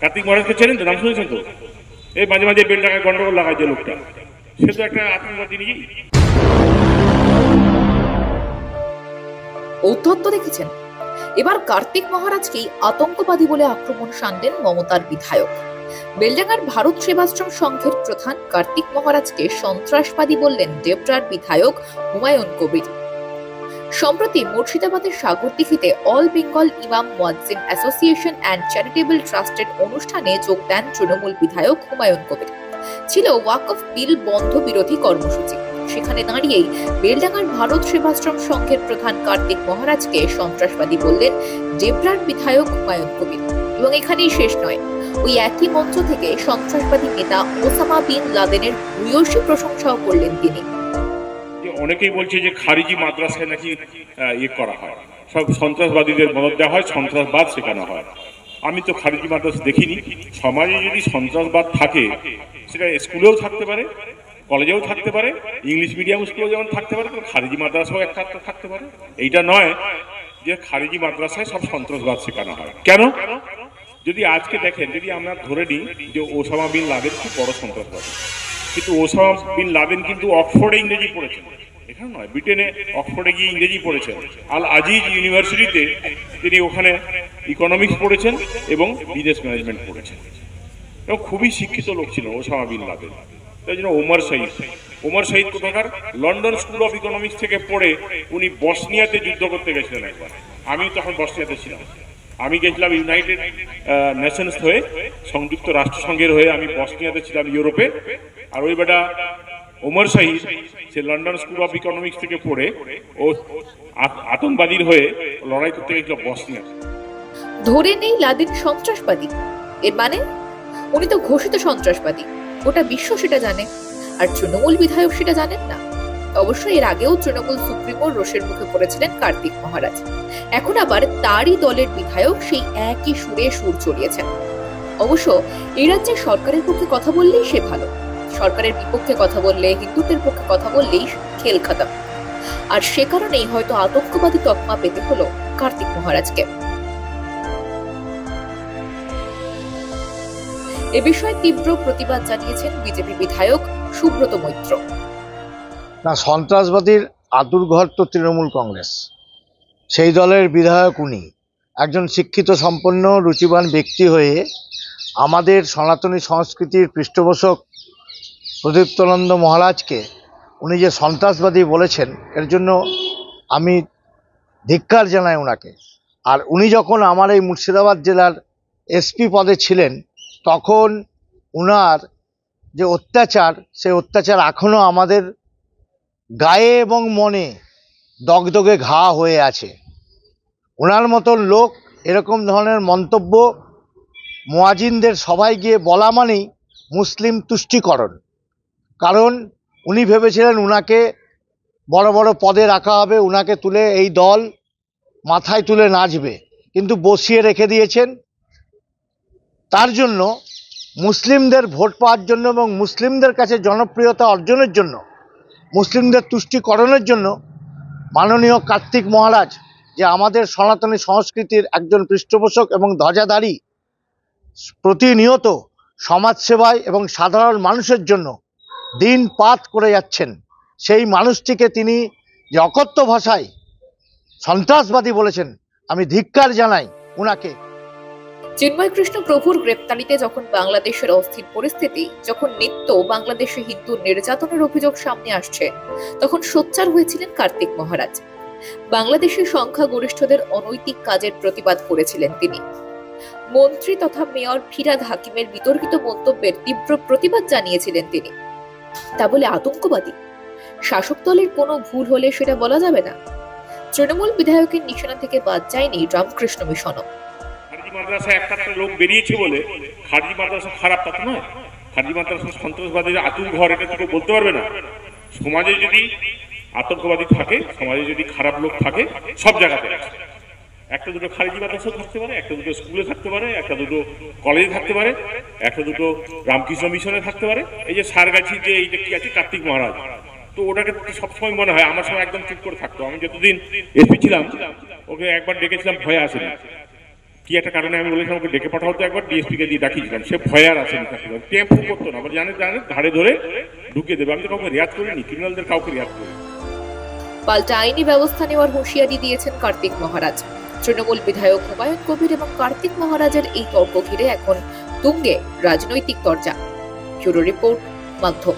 কার্তিক মহারাজকে চেনেন তো? নাম শুনেছেন তো? এই মাঝে মাঝে বেলডাঙ্গায় গন্ডগোল লাগায় যে লোকটা, সে তো একটা আতঙ্কবাদী নিজেই। ঔদ্ধত্য দেখেছেন? এবার কার্তিক মহারাজকেই আতঙ্কবাদী বলে আক্রমণ শানলেন মমতার বিধায়ক। বেলডাঙ্গার ভারত সেবাশ্রম সংঘের প্রধান কার্তিক মহারাজকে সন্ত্রাসবাদী বললেন দেবরার বিধায়ক হুমায়ুন কবির। সম্প্রতি মুর্শিদাবাদের সাগরদিঘিতে অল বেঙ্গল ইমাম মুয়াজ্জিন অ্যাসোসিয়েশন অ্যান্ড চ্যারিটেবল ট্রাস্টের অনুষ্ঠানে যোগ দেন তৃণমূল বিধায়ক হুমায়ুন কবির। ছিল ওয়াকফ বিল বন্ধ বিরোধী কর্মসূচি। সেখানে দাঁড়িয়েই বেলডাঙ্গার ভারত সেবাশ্রম সংঘের প্রধান কার্তিক মহারাজকে সন্ত্রাসবাদী বললেন দেবরার বিধায়ক হুমায়ুন কবির। এবং এখানেই শেষ নয়, ওই একই মঞ্চ থেকে সন্ত্রাসবাদী নেতা ওসামা বিন লাদেনের ভূয়সী প্রশংসাও করলেন তিনি। অনেকেই বলছে যে খারিজি মাদ্রাসায় নাকি করা হয়, সব সন্ত্রাসবাদীদের মদত দেওয়া হয়, সন্ত্রাসবাদ শেখানো হয়। আমি তো খারিজি মাদ্রাসা দেখিনি। সমাজে যদি সন্ত্রাসবাদ থাকে, সেটা স্কুলেও থাকতে পারে, কলেজেও থাকতে পারে, ইংলিশ মিডিয়াম স্কুলেও যেমন থাকতে পারে, খারিজি মাদ্রাসাও একটা থাকতে পারে। এইটা নয় যে খারিজি মাদ্রাসায় সব সন্ত্রাসবাদ শেখানো হয়। কেন? যদি আজকে দেখেন, যদি আমরা ধরে নিই যে ওসামা বিন লাদেন খুব বড় সন্ত্রাসবাদী, কিন্তু ওসামা বিন লাদেন কিন্তু অক্সফোর্ডে ইংরেজি পড়েছেন, এখানে নয়, ব্রিটেনে অক্সফোর্ডে গিয়ে ইংরেজি পড়েছেন। আল আজিজ ইউনিভার্সিটিতে তিনি ওখানে ইকোনমিক্স পড়েছেন এবং বিজনেস ম্যানেজমেন্ট পড়েছেন, এবং খুবই শিক্ষিত লোক ছিল ওসামা বিন লাদেন। তাই জন্য ওমর শহীদ কোথাকার লন্ডন স্কুল অফ ইকোনমিক্স থেকে পড়ে উনি বসনিয়াতে যুদ্ধ করতে গেছিলেন একবার। আমি তখন বসনিয়াতে ছিলাম। আমি গেছিলাম ইউনাইটেড নেশনস হয়ে, সংযুক্ত রাষ্ট্রসংঘের হয়ে আমি বসনিয়াতে ছিলাম, ইউরোপে। আর ওই বেটা ওমর শহীদ সে লন্ডন স্কুল অফ ইকোনমিক্স থেকে পড়ে ও আতঙ্কবাদীর হয়ে লড়াই করতে গেছিল বসনিয়া। ধরে নেই লাদেন সন্ত্রাসবাদী, এর মানে উনি তো ঘোষিত সন্ত্রাসবাদী, গোটা বিশ্ব সেটা জানে। আর তৃণমূল বিধায়ক সেটা জানেন না। অবশ্যই এর আগেও তৃণমূল সুপ্রিমো রোষের মুখে পড়েছিলেন কার্তিক মহারাজ। এখন আবার তারই দলের বিধায়ক সেই একই সুরে সুর চড়িয়েছেন। অবশ্য এই রাজ্যে সরকারের পক্ষে কথা বললেই সে ভালো, সরকারের বিপক্ষে কথা বললে, হিন্দুত্বের পক্ষে কথা বললেই খেল খতম। আর সে কারণেই হয়তো আতঙ্কবাদী তকমা পেতে হলো কার্তিক মহারাজকে। এ বিষয়ে তীব্র প্রতিবাদ জানিয়েছেন বিজেপি বিধায়ক সুব্রত মৈত্র। না, সন্ত্রাসবাদীর আতুরঘর তো তৃণমূল কংগ্রেস, সেই দলের বিধায়ক উনি। একজন শিক্ষিত সম্পন্ন রুচিবান ব্যক্তি হয়ে আমাদের সনাতনী সংস্কৃতির পৃষ্ঠপোষক প্রদীপ্তনন্দ মহারাজকে উনি যে সন্ত্রাসবাদী বলেছেন, এর জন্য আমি ধিক্কার জানাই ওনাকে। আর উনি যখন আমার এই মুর্শিদাবাদ জেলার এসপি পদে ছিলেন, তখন উনার যে অত্যাচার, সেই অত্যাচার এখনও আমাদের গায়ে এবং মনে দগদগে ঘা হয়ে আছে। ওনার মতন লোক এরকম ধরনের মন্তব্য মুয়াজ্জিনদের সবাই গিয়ে বলা মানেই মুসলিম তুষ্টিকরণ। কারণ উনি ভেবেছিলেন উনাকে বড় বড় পদে রাখা হবে, উনাকে তুলে এই দল মাথায় তুলে নাচবে, কিন্তু বসিয়ে রেখে দিয়েছেন। তার জন্য মুসলিমদের ভোট পাওয়ার জন্য এবং মুসলিমদের কাছে জনপ্রিয়তা অর্জনের জন্য, মুসলিমদের তুষ্টিকরণের জন্য মাননীয় কার্তিক মহারাজ, যে আমাদের সনাতনী সংস্কৃতির একজন পৃষ্ঠপোষক এবং ধ্বজাধারী, প্রতিনিয়ত সমাজসেবায় এবং সাধারণ মানুষের জন্য দিনপাত করে যাচ্ছেন, সেই মানুষটিকে তিনি যে অকথ্য ভাষায় সন্ত্রাসবাদী বলেছেন, আমি ধিক্কার জানাই উনাকে। চিন্ময় কৃষ্ণ প্রভুর গ্রেপ্তারিতে যখন বাংলাদেশের অস্থির পরিস্থিতি, যখন নিত্য বাংলাদেশে হিন্দু নির্যাতনের অভিযোগ সামনে আসছে, তখন সোচ্চার হয়েছিলেন কার্তিক মহারাজ। বাংলাদেশের সংখ্যাগরিষ্ঠদের অনৈতিক কাজের প্রতিবাদ করেছিলেন তিনি। মন্ত্রী তথা মেয়র ফিরাদ হাকিমের বিতর্কিত মন্তব্যের তীব্র প্রতিবাদ জানিয়েছিলেন তিনি। তা বলে আতঙ্কবাদী? শাসক দলের কোনো ভুল হলে সেটা বলা যাবে না। তৃণমূল বিধায়কের নিশানা থেকে বাদ যায়নি রামকৃষ্ণ মিশনও। খারিজি মাদ্রাসা একটা লোক বেরিয়েছে বলে খারিজি মাদ্রাসা খারাপ তা তো নয়। খারিজি মাদ্রাসা সন্ত্রাসবাদীর আতুরঘর, এটা তো বলতে পারবে না। সমাজে যদি আতঙ্কবাদী থাকে, সমাজে যদি খারাপ লোক থাকে, সব জায়গাতে আছে। একটা দুটো খারিজি মাদ্রাসা থাকতে পারে, একটা দুটো স্কুলে থাকতে পারে, একটা দুটো কলেজে থাকতে পারে, একটা দুটো রামকৃষ্ণ মিশনে থাকতে পারে। এই যে সারগাছি যে এইটা কি আছে কার্তিক মহারাজ, তো ওটাকে সবসময় মনে হয়, আমার সময় একদম চুপ করে থাকতো। আমি যতদিন এসপি ছিলাম ওকে একবার ডেকেছিলাম, ভয়ে আসেনি। কি একটা কারণে আমি বলেছিলাম ওকে ডেকে পাঠাও তো, একবার ডিএসপি কে দিয়ে ডাকিয়েছিলাম, সে ভয় আর আসেনি, টেম্পু করতো না, আবার জানে ঘাড়ে ধরে ঢুকিয়ে দেবে। আমি তো কাউকে রেয়াত করিনি, ক্রিমিনালদের কাউকে রেয়াত করিনি। পাল্টা আইনি ব্যবস্থা নেওয়ার হুঁশিয়ারি দিয়েছেন কার্তিক মহারাজ। তৃণমূল বিধায়ক হুমায়ুন কবির এবং কার্তিক মহারাজের এই তর্ক ঘিরে এখন তুঙ্গে রাজনৈতিক চর্চা। ব্যুরো রিপোর্ট, মাধ্যম।